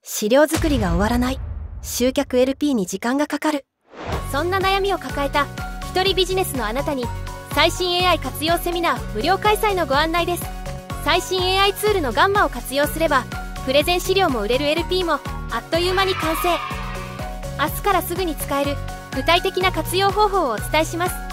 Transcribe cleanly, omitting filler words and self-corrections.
資料作りが終わらない。集客 LP に時間がかかる。そんな悩みを抱えた一人ビジネスのあなたに、最新 AI 活用セミナー無料開催のご案内です。最新 AI ツールのガンマを活用すれば、プレゼン資料も売れる LP もあっという間に完成。明日からすぐに使える具体的な活用方法をお伝えします。